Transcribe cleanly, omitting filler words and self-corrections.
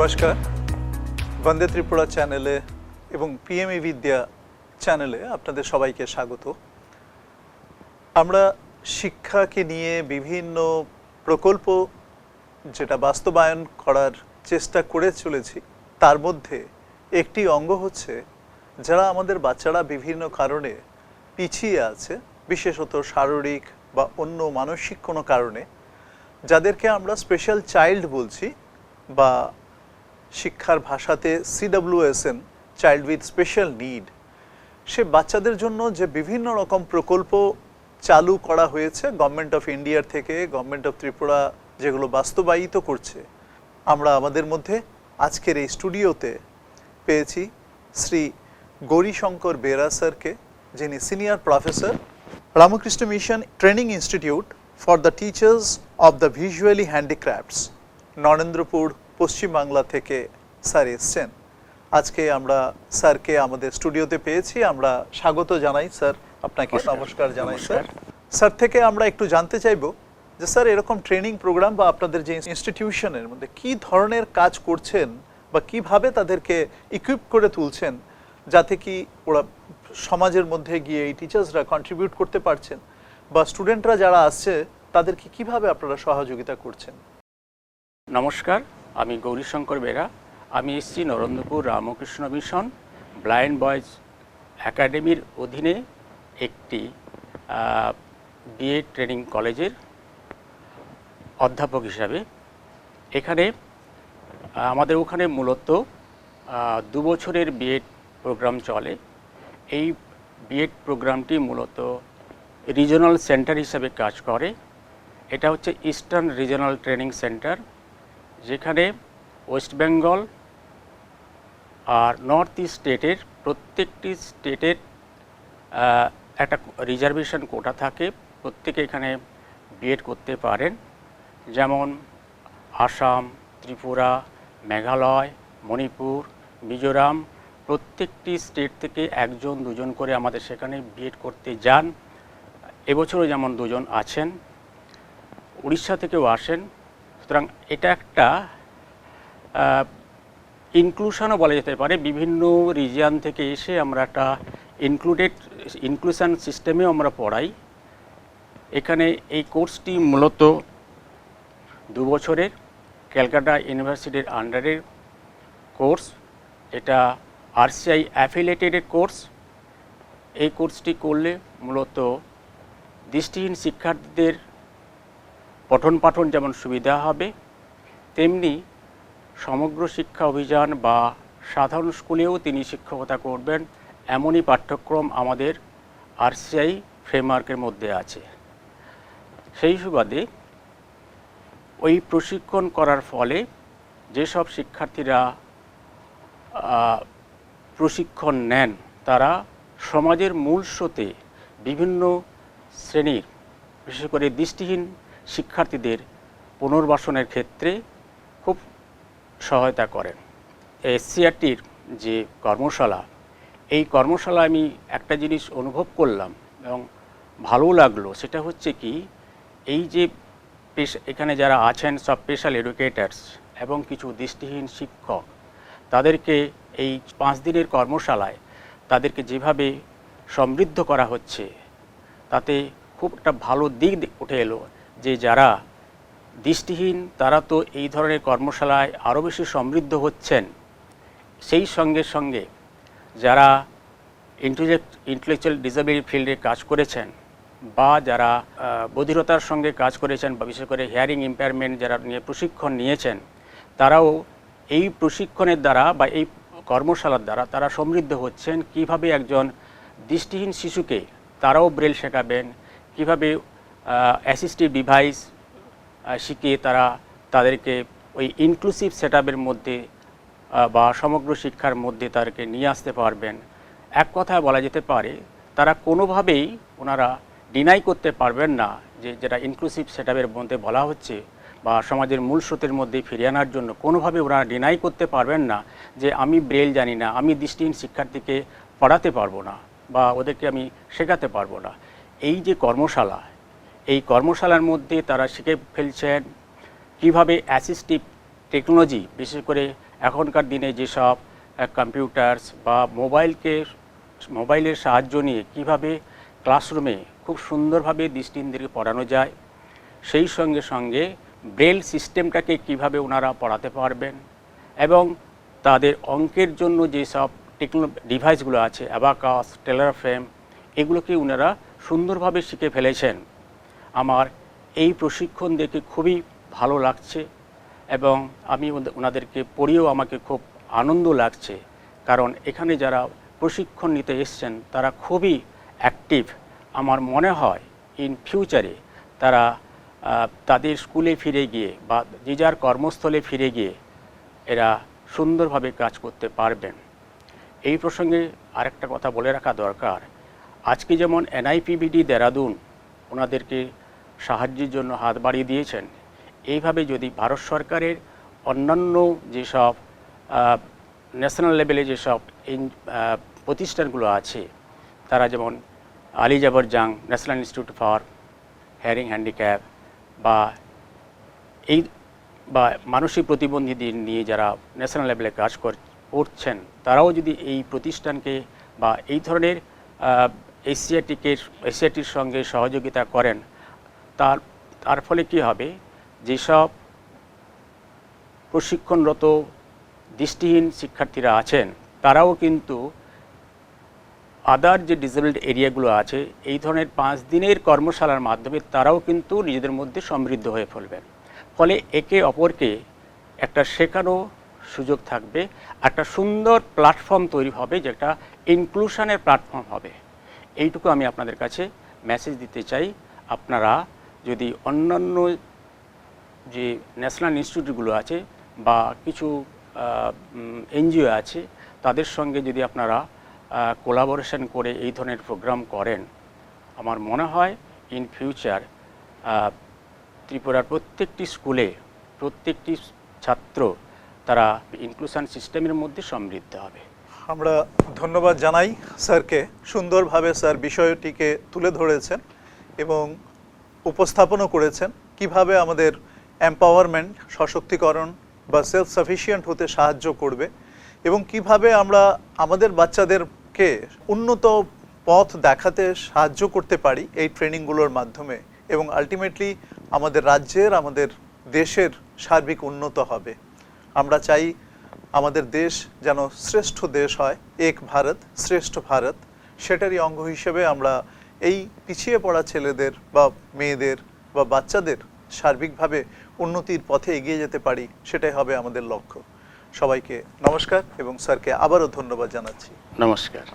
নমস্কার, বন্দে ত্রিপুরা চ্যানেলে এবং পিএমই বিদ্যা চ্যানেলে আপনাদের সবাইকে স্বাগত। আমরা শিক্ষাকে নিয়ে বিভিন্ন প্রকল্প যেটা বাস্তবায়ন করার চেষ্টা করে চলেছি, তার মধ্যে একটি অঙ্গ হচ্ছে যারা আমাদের বাচ্চারা বিভিন্ন কারণে পিছিয়ে আছে, বিশেষত শারীরিক বা অন্য মানসিক কোনো কারণে, যাদেরকে আমরা স্পেশাল চাইল্ড বলছি বা শিক্ষার ভাষাতে CWSN, child with special need. সে বাচ্চাদের জন্য যে বিভিন্ন রকম প্রকল্প চালু করা হয়েছে গভর্নমেন্ট অফ ইন্ডিয়ার থেকে, গভর্নমেন্ট অফ ত্রিপুরা যেগুলো বাস্তবায়িত করছে, আমরা আমাদের মধ্যে আজকের এই স্টুডিওতে পেয়েছি শ্রী গৌরীশঙ্কর বেরা স্যারকে, যিনি senior professor, Ramakrishna mission training institute for the teachers of the visually handicrafts, Narendrapur, Paschimbangla থেকে স্যার এসছেন। আজকে আমরা স্যারকে আমাদের স্টুডিওতে পেয়েছি, আমরা স্বাগত জানাই স্যার, আপনাকে নমস্কার জানাই স্যার। স্যার থেকে আমরা একটু জানতে চাইব যে স্যার এরকম ট্রেনিং প্রোগ্রাম বা আপনাদের যে ইনস্টিটিউশনের মধ্যে কী ধরনের কাজ করছেন বা কিভাবে তাদেরকে ইকুইপ করে তুলছেন যাতে কি ওরা সমাজের মধ্যে গিয়ে এই টিচার্সরা কন্ট্রিবিউট করতে পারছেন, বা স্টুডেন্টরা যারা আসছে তাদেরকে কিভাবে আপনারা সহযোগিতা করছেন। নমস্কার, আমি গৌরীশঙ্কর বেরা। আমি এসেছি Narendrapur Ramakrishna mission blind boys একাডেমির অধীনে একটি বিএড ট্রেনিং কলেজের অধ্যাপক হিসাবে। এখানে আমাদের ওখানে মূলত 2 বছরের বিএড প্রোগ্রাম চলে। এই বিএড প্রোগ্রামটি মূলত রিজনাল সেন্টার হিসাবে কাজ করে। এটা হচ্ছে ইস্টার্ন রিজনাল ট্রেনিং সেন্টার, যেখানে ওয়েস্ট বেঙ্গল আর নর্থ ইস্ট স্টেটের প্রত্যেকটি স্টেটের একটা রিজার্ভেশন কোটা থাকে, প্রত্যেকে এখানে বিএড করতে পারেন। যেমন আসাম, ত্রিপুরা, মেঘালয়, মণিপুর, মিজোরাম, প্রত্যেকটি স্টেট থেকে 1-2 করে আমাদের সেখানে বিএড করতে যান। এবছরও যেমন 2 জন আছেন, উড়িষ্যা থেকেও আসেন। সুতরাং এটা একটা ইনক্লুশনও বলা যেতে পারে। বিভিন্ন রিজিয়ন থেকে এসে আমরা একটা ইনক্লুশন সিস্টেমেও আমরা পড়াই। এখানে এই কোর্সটি মূলত 2 বছরের ক্যালকাটা ইউনিভার্সিটির আন্ডারের কোর্স। এটা RCI অ্যাফিলিয়েটেড কোর্স। এই কোর্সটি করলে মূলত দৃষ্টিহীন শিক্ষার্থীদের পঠন পাঠন যেমন সুবিধা হবে, তেমনি সমগ্র শিক্ষা অভিযান বা সাধারণ স্কুলেও তিনি শিক্ষকতা করবেন, এমনই পাঠ্যক্রম আমাদের RCI ফ্রেমওয়ার্কের মধ্যে আছে। সেই সুবাদে ওই প্রশিক্ষণ করার ফলে যেসব শিক্ষার্থীরা প্রশিক্ষণ নেন, তারা সমাজের মূল স্রোতে বিভিন্ন শ্রেণীর, বিশেষ করে দৃষ্টিহীন শিক্ষার্থীদের পুনর্বাসনের ক্ষেত্রে খুব সহায়তা করেন। SCRTর যে কর্মশালা, এই কর্মশালা আমি একটা জিনিস অনুভব করলাম এবং ভালো লাগলো। সেটা হচ্ছে কি, এই যে এখানে যারা আছেন সব স্পেশাল এডুকেটার্স এবং কিছু দৃষ্টিহীন শিক্ষক, তাদেরকে এই 5 দিনের কর্মশালায় তাদেরকে যেভাবে সমৃদ্ধ করা হচ্ছে, তাতে খুব একটা ভালো দিক উঠে এলো যে যারা দৃষ্টিহীন তারা তো এই ধরনের কর্মশালায় আরও বেশি সমৃদ্ধ হচ্ছেন। সেই সঙ্গে সঙ্গে যারা ইন্টেলেকচুয়াল ডিসেবিলিটি ফিল্ডে কাজ করেছেন বা যারা বধিরতার সঙ্গে কাজ করেছেন বা বিশেষ করে হিয়ারিং ইম্পেয়ারমেন্ট যারা নিয়ে প্রশিক্ষণ নিয়েছেন, তারাও এই প্রশিক্ষণের দ্বারা বা এই কর্মশালার দ্বারা তারা সমৃদ্ধ হচ্ছেন। কিভাবে একজন দৃষ্টিহীন শিশুকে তারাও ব্রেল শেখাবেন, কিভাবে অ্যাসিস্টিভ ডিভাইস শিখিয়ে তারা তাদেরকে ওই ইনক্লুসিভ সেটআপের মধ্যে বা সমগ্র শিক্ষার মধ্যে তাদেরকে নিয়ে আসতে পারবেন। এক কথায় বলা যেতে পারে তারা কোনোভাবেই ওনারা ডিনাই করতে পারবেন না যে যেটা ইনক্লুসিভ সেটআপের মধ্যে বলা হচ্ছে বা সমাজের মূল স্রোতের মধ্যে ফিরিয়ে আনার জন্য কোনোভাবে ওনারা ডিনাই করতে পারবেন না যে আমি ব্রেল জানি না, আমি দৃষ্টিহীন শিক্ষার্থীকে পড়াতে পারবো না বা ওদেরকে আমি শেখাতে পারবো না। এই যে কর্মশালা, এই কর্মশালার মধ্যে তারা শিখে ফেলছেন কিভাবে অ্যাসিস্টিভ টেকনোলজি, বিশেষ করে এখনকার দিনে যেসব কম্পিউটারস বা মোবাইলের সাহায্য নিয়ে কিভাবে ক্লাসরুমে খুব সুন্দরভাবে দৃষ্টিহীনদেরকে পড়ানো যায়, সেই সঙ্গে সঙ্গে ব্রেল সিস্টেমটাকে কিভাবে ওনারা পড়াতে পারবেন এবং তাদের অঙ্কের জন্য যেসব ডিভাইসগুলো আছে, অ্যাবাকাস, টেলার ফ্রেম, এগুলোকে ওনারা সুন্দরভাবে শিখে ফেলেছেন। আমার এই প্রশিক্ষণ দেখে খুবই ভালো লাগছে এবং আমি ওনাদেরকে পড়িয়েও আমাকে খুব আনন্দ লাগছে, কারণ এখানে যারা প্রশিক্ষণ নিতে এসছেন তারা খুবই অ্যাক্টিভ। আমার মনে হয় ইন ফিউচারে তারা তাদের স্কুলে ফিরে গিয়ে বা যে যার কর্মস্থলে ফিরে গিয়ে এরা সুন্দরভাবে কাজ করতে পারবেন। এই প্রসঙ্গে আরেকটা কথা বলে রাখা দরকার, আজকে যেমন NIPBD দেরাদুন ওনাদেরকে সাহায্যের জন্য হাত বাড়িয়ে দিয়েছেন, এইভাবে যদি ভারত সরকারের অন্যান্য যেসব ন্যাশনাল লেভেলে যেসব প্রতিষ্ঠানগুলো আছে, তারা যেমন আলী জাবর জাং national institute for hearing handicap বা মানসিক প্রতিবন্ধীদের নিয়ে যারা ন্যাশনাল লেভেলে কাজ করছেন, তারাও যদি এই প্রতিষ্ঠানকে বা এই ধরনের এশিয়াটির সঙ্গে সহযোগিতা করেন, তার ফলে কী হবে, যেসব প্রশিক্ষণরত দৃষ্টিহীন শিক্ষার্থীরা আছেন তারাও কিন্তু আদার যে ডিসেবলড এরিয়াগুলো আছে, এই ধরনের 5 দিনের কর্মশালার মাধ্যমে তারাও কিন্তু নিজেদের মধ্যে সমৃদ্ধ হয়ে ফেলবেন। ফলে একে অপরকে একটা শেখানো সুযোগ থাকবে, একটা সুন্দর প্ল্যাটফর্ম তৈরি হবে, যেটা ইনক্লুশনের প্ল্যাটফর্ম হবে। এইটুকু আমি আপনাদের কাছে মেসেজ দিতে চাই। আপনারা যদি অন্যান্য যে ন্যাশনাল ইনস্টিটিউটগুলো আছে বা কিছু NGO আছে, তাদের সঙ্গে যদি আপনারা কোলাবোরেশন করে এই ধরনের প্রোগ্রাম করেন, আমার মনে হয় ইন ফিউচার ত্রিপুরার প্রত্যেকটি স্কুলে প্রত্যেকটি ছাত্র তারা ইনক্লুশন সিস্টেমের মধ্যে সমৃদ্ধ হবে। আমরা ধন্যবাদ জানাই স্যারকে। সুন্দরভাবে স্যার বিষয়টিকে তুলে ধরেছেন এবং উপস্থাপনও করেছেন কিভাবে আমাদের এম্পাওয়ারমেন্ট, সশক্তিকরণ বা সেলফ সাফিসিয়েন্ট হতে সাহায্য করবে এবং কিভাবে আমরা আমাদের বাচ্চাদেরকে উন্নত পথ দেখাতে সাহায্য করতে পারি এই ট্রেনিংগুলোর মাধ্যমে, এবং আলটিমেটলি আমাদের রাজ্যের, আমাদের দেশের সার্বিক উন্নত হবে। আমরা চাই আমাদের দেশ যেন শ্রেষ্ঠ দেশ হয়, এক ভারত শ্রেষ্ঠ ভারত। সেটারই অঙ্গ হিসেবে আমরা এই পিছিয়ে পড়া ছেলেদের বা মেয়েদের বা বাচ্চাদের সার্বিকভাবে উন্নতির পথে এগিয়ে যেতে পারি, সেটাই হবে আমাদের লক্ষ্য। সবাইকে নমস্কার এবং স্যারকে আবারও ধন্যবাদ জানাচ্ছি। নমস্কার।